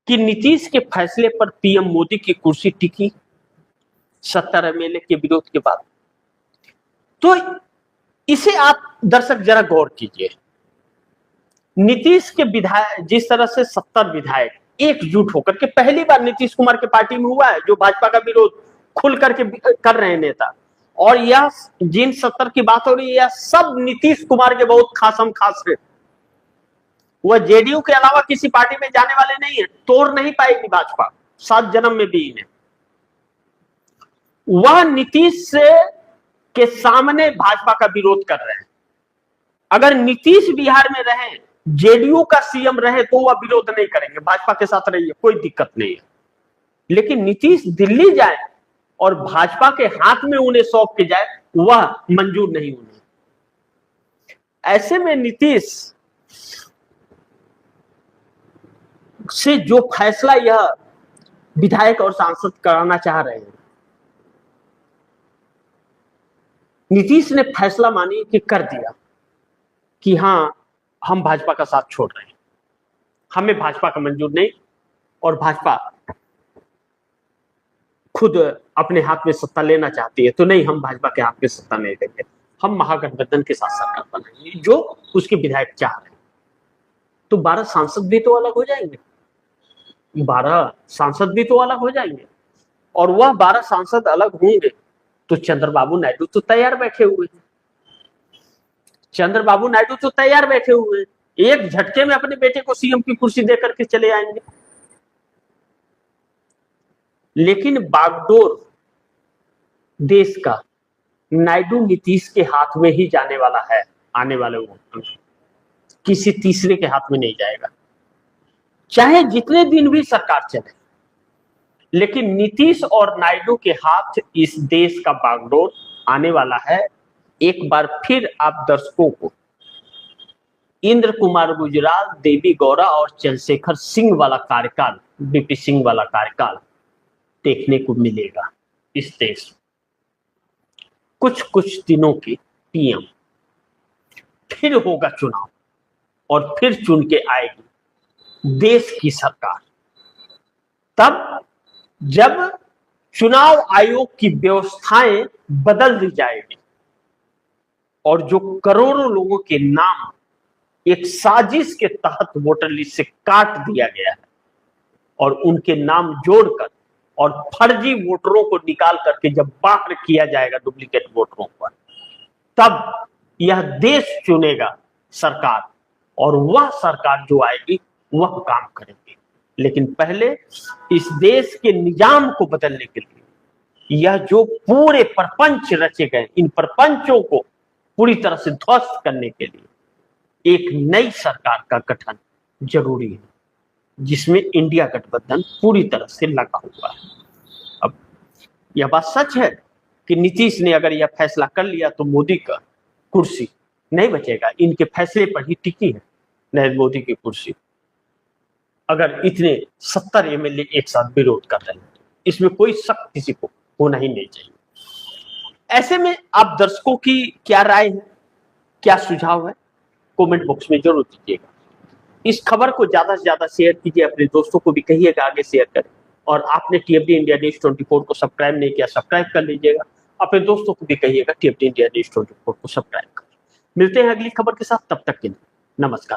कि नीतीश के फैसले पर पीएम मोदी की कुर्सी टिकी 70 एमएलए के विरोध के बाद। तो इसे आप दर्शक जरा गौर कीजिए। नीतीश के विधायक, जिस तरह से 70 विधायक एकजुट होकर के, पहली बार नीतीश कुमार के पार्टी में हुआ है जो भाजपा का विरोध खुल करके कर रहे हैं नेता, और यह जिन 70 की बात हो रही है, यह सब नीतीश कुमार के बहुत खासम खास है। वह जेडीयू के अलावा किसी पार्टी में जाने वाले नहीं है, तोड़ नहीं पाएगी भाजपा 7 जन्म में भी इन्हें। वह नीतीश के सामने भाजपा का विरोध कर रहे हैं। अगर नीतीश बिहार में रहे, जेडीयू का सीएम रहे, तो वह विरोध नहीं करेंगे, भाजपा के साथ रहिए, कोई दिक्कत नहीं है। लेकिन नीतीश दिल्ली जाए और भाजपा के हाथ में उन्हें सौंप के जाए, वह मंजूर नहीं उन्हें। ऐसे में नीतीश से जो फैसला यह विधायक और सांसद कराना चाह रहे हैं, नीतीश ने फैसला मानिए कि कर दिया कि हां, हम भाजपा का साथ छोड़ रहे हैं, हमें भाजपा का मंजूर नहीं, और भाजपा खुद अपने हाथ में सत्ता लेना चाहती है, तो नहीं, हम भाजपा के हाथ में सत्ता नहीं देंगे, हम महागठबंधन के साथ सरकार बनाएंगे, जो उसके विधायक चाह रहे हैं। तो 12 सांसद भी तो अलग हो जाएंगे, 12 सांसद भी तो अलग हो जाएंगे, और वह 12 सांसद अलग होंगे तो चंद्रबाबू नायडू तो तैयार बैठे हुए हैं। चंद्रबाबू नायडू तो तैयार बैठे हुए हैं, एक झटके में अपने बेटे को सीएम की कुर्सी देकर के चले आएंगे। लेकिन बागडोर देश का नायडू नीतीश के हाथ में ही जाने वाला है, आने वाले वक्त में किसी तीसरे के हाथ में नहीं जाएगा, चाहे जितने दिन भी सरकार चले। लेकिन नीतीश और नायडू के हाथ इस देश का बागडोर आने वाला है। एक बार फिर आप दर्शकों को इंद्र कुमार गुजराल, देवी गौड़ा और चंद्रशेखर सिंह वाला कार्यकाल, बीपी सिंह वाला कार्यकाल देखने को मिलेगा इस देश में। कुछ दिनों के पीएम, फिर होगा चुनाव और फिर चुन के आएगी देश की सरकार। तब जब चुनाव आयोग की व्यवस्थाएं बदल दी जाएगी और जो करोड़ों लोगों के नाम एक साजिश के तहत वोटर लिस्ट से काट दिया गया है और उनके नाम जोड़कर और फर्जी वोटरों को निकाल करके जब बाहर किया जाएगा डुप्लीकेट वोटरों पर, तब यह देश चुनेगा सरकार, और वह सरकार जो आएगी वह काम करेगी। लेकिन पहले इस देश के निजाम को बदलने के लिए, यह जो पूरे प्रपंच रचे गए, इन प्रपंचों को पूरी तरह से ध्वस्त करने के लिए एक नई सरकार का गठन जरूरी है, जिसमें इंडिया गठबंधन पूरी तरह से लगा हुआ है। अब यह बात सच है कि नीतीश ने अगर यह फैसला कर लिया तो मोदी का कुर्सी नहीं बचेगा, इनके फैसले पर ही टिकी है नरेंद्र मोदी की कुर्सी। अगर इतने 70 एमएलए एक साथ विरोध कर रहे हैं, इसमें कोई शक किसी को होना ही नहीं चाहिए। ऐसे में आप दर्शकों की क्या राय है, क्या सुझाव है, कमेंट बॉक्स में जरूर दीजिएगा। इस खबर को ज्यादा से ज्यादा शेयर कीजिए, अपने दोस्तों को भी कहिएगा आगे शेयर करें, और आपने टीएफडी इंडिया न्यूज 24 को सब्सक्राइब नहीं किया, सब्सक्राइब कर लीजिएगा। अपने दोस्तों को भी कहिएगा टीएफडी इंडिया न्यूज 24 को सब्सक्राइब करें। मिलते हैं अगली खबर के साथ, तब तक के लिए नमस्कार।